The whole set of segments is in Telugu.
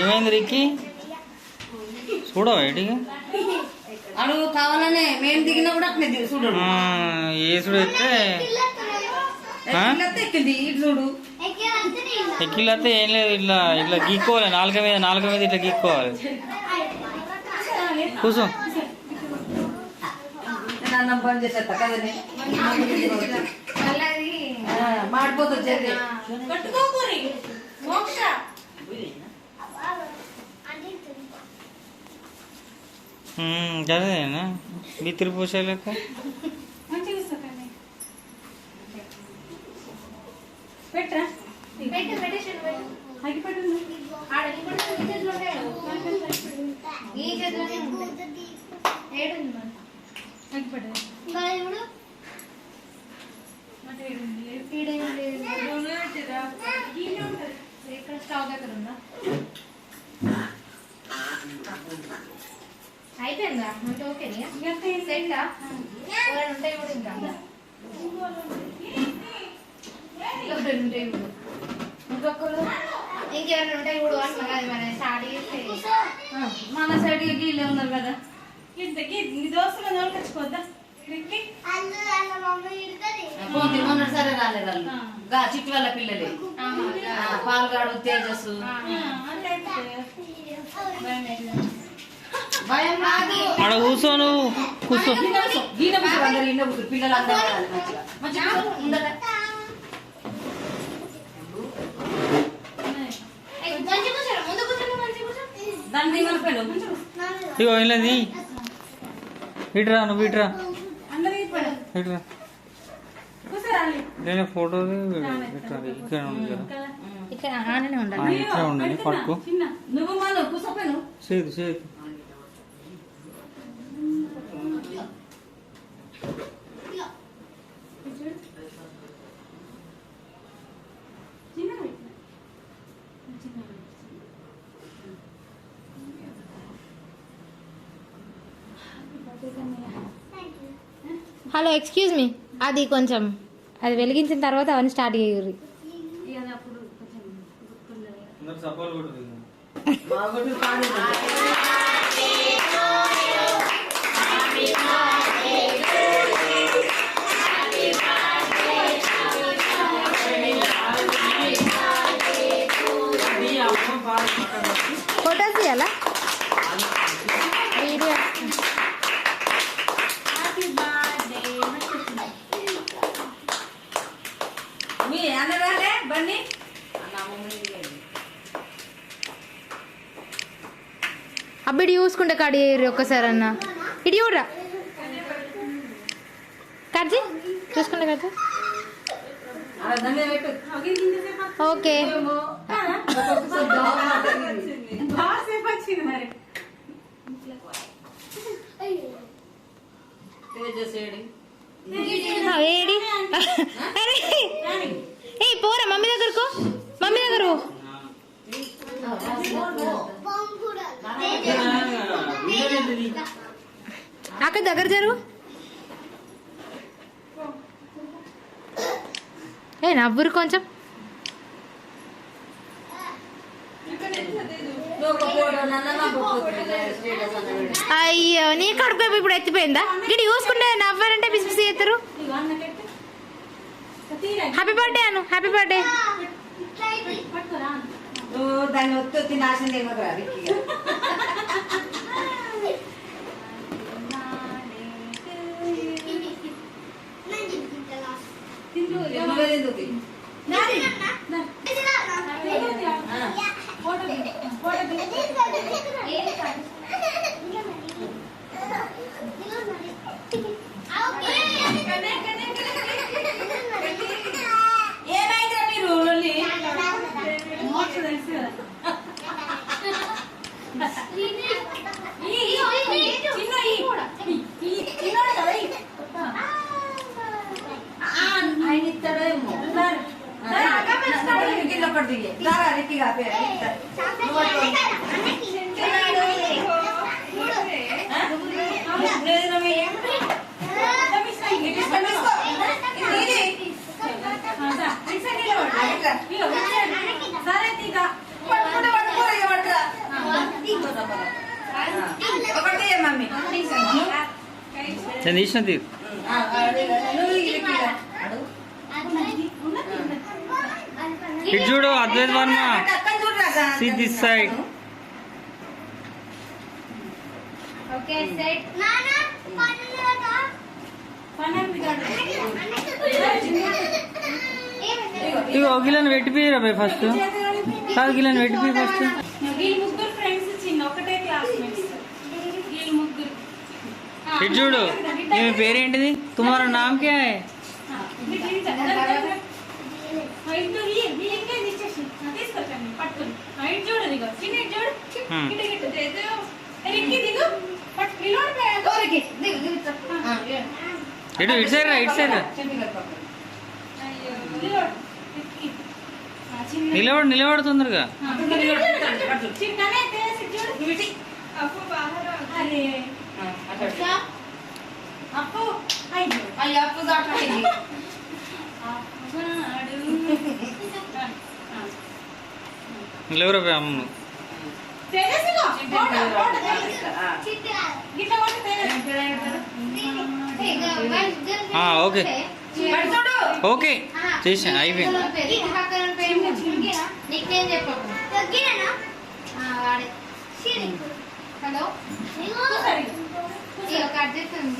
ఏమైంది రిక్కి చూడవా ఏంటిగా అడుగు కావాలనే మేము దిగినా కూడా అట్లే చూడు ఏసుడు అయితే ఎక్కింది ఇటు చూడు ఎక్కిలైతే ఏం లేదు ఇట్లా ఇట్లా గీక్కోవాలి నాలుక మీద ఇట్లా గీక్కోవాలి కూర్చో అన్నం పని చేసేస్తా కదండి మాడిపోతుంది అదేనా బిత్తిరి పోసే లెక్క స్టవ్ దగ్గర ఉందా అయిపోయిందా అంటే ఓకేనా సెట్టా ఉంటాయి కూడా ఇంకా ఇంకొకరు ఇంకెవరైనా ఉంటాయి కూడా అంటున్నా కదా మన స్టార్ట్ చేస్తే మన సైడ్ వీళ్ళే ఉన్నారు కదా దోస్తులు నోలుకొచ్చుకోద్దా పోతే మొన్న సరే రాలేదు వాళ్ళు చిట్టి వాళ్ళ పిల్లలే పాల్గాడు తేజస్సు భయం కాదు అక్కడ కూర్చో నువ్వు కూర్చో పిల్లలు ఇగో ఇలాది ఇటురా నువ్వు ఇటురా ఇటురా నేను ఫోటో ఇట్లా ఇక్కడ ఉంది కదా ఇక్కడ ఆననే ఉండాలి ఇట్లా ఉండండి పట్టుకో నువ్వు మళ్ళీ కూర్చోపోయాను చేదు చేదు హలో ఎక్స్క్యూజ్ మీ అది కొంచెం అది వెలిగించిన తర్వాత అవన్నీ స్టార్ట్ చేయరు ఫోటోస్ తీయాలా వీడియో మీ అన్నగానే బండి అబ్బిడి చూసుకుంటే కడి ఒక్కసారి అన్న ఇటు చూడరా కడ్జీ చూసుకుంటే కదా ఓకే ఏడి ఏ పోరా మమ్మీ దగ్గరకు మమ్మీ దగ్గర అక్కడ దగ్గర జరుగు ఏ నవ్వురు కొంచెం అయ్యో నీ కడుపు ఇప్పుడు ఎత్తిపోయిందా గిడి చూసుకుంటే నవ్వారంటే బిసి బిసి చేస్తారు హ్యాపీ బర్త్డే అను హ్యాపీ బర్త్డే దాన్ని ఒత్తి నాశనం ఏమరా ఏమైందిరా మీరు ఆయన ఇస్తాడేమో సరే నేను తీసిన తీరు ఇటు చూడు Advait Varma See this side. Okay set ఇగో గిలని పెట్టిపోయిరా బై ఫస్ట్ కాదు గిలని పెట్టిపోయి ఫస్ట్ ముగ్గురు ఫ్రెండ్స్ చిన్న ఒకటే క్లాస్మేట్స్ ముగ్గురు ఇటు చూడు మీ పేరేంటిది తుమారా నామ్ క్యా హై ఇటు ఇటు సైడ్ రా ఇటు సైడ్ రా నిలబడు తొందరగా నిలవరా బై అమ్మ ఓకే ఓకే చేసా అయిపోయింది హలో కట్ చేస్తాను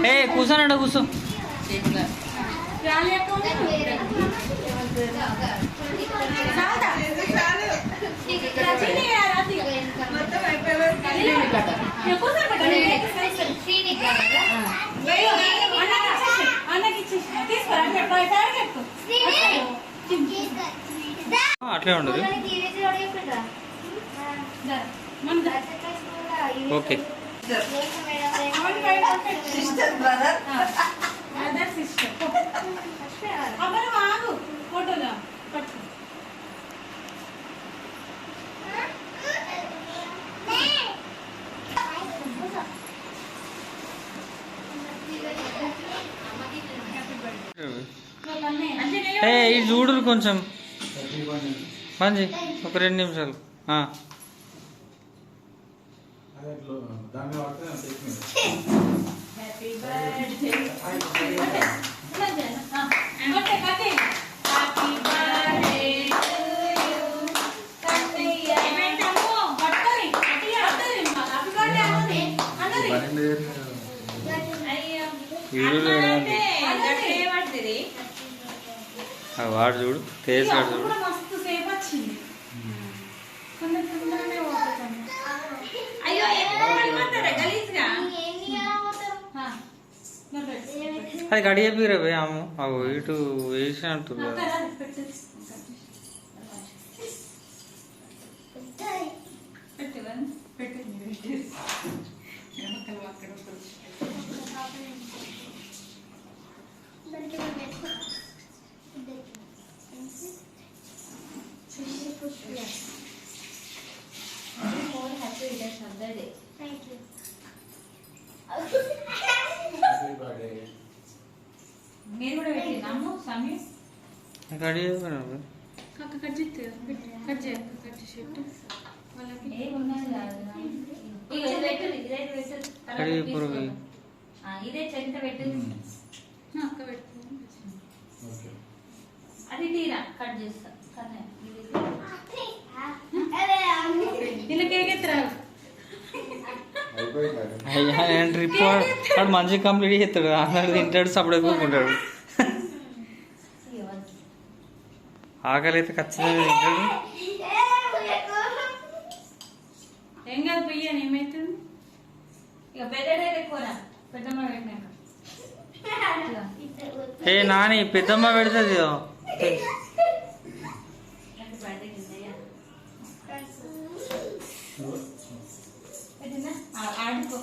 ఏ కూర్చోనండి కూర్చో అట్లే ఉండదు ఓకే ఏ ఇది చూడు కొంచెం మంచి ఒక 2 నిమిషాలు వాడు చూడు తేజ్ వాడు చూడు అది గడియపిరా భయ్ అమ్మ అవు ఇటు వేసినట్టు మీరు కూడా పెట్టినాము సమయం గడియపిరా కట్ చేసి వాళ్ళకి ఇదే చెంత పెట్టు అక్క పెట్టు అది తీరా కట్ చేస్తా ఇలా కేక్ ఎత్తరా అయ్యా నేను ట్రిప్ వాడు మంచిగా కంప్లీట్ చేస్తాడు అన్నాడు తింటాడు సప్పుడు ఎక్కుకుంటాడు ఆకలి అయితే ఖచ్చితంగా తింటాడు ఏం కాదు పొయ్యాను ఏమవుతుంది ఇక పెద్దడే ఎక్కువరా పెద్దమ్మ పెట్టినాక ఏ నాని పెద్దమ్మ పెడుతుంది ఆడుకో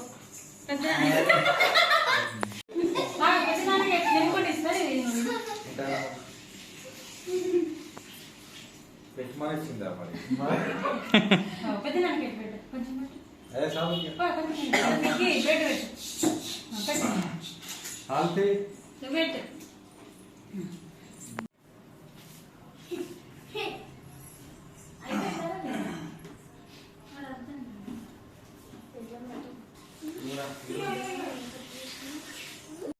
పెద్ద నెలకొని ఇస్తారు పెద్ద నాన్నకి పెట్టు కొంచెం పెట్టు ఆల్తే నువ్వు పెట్టు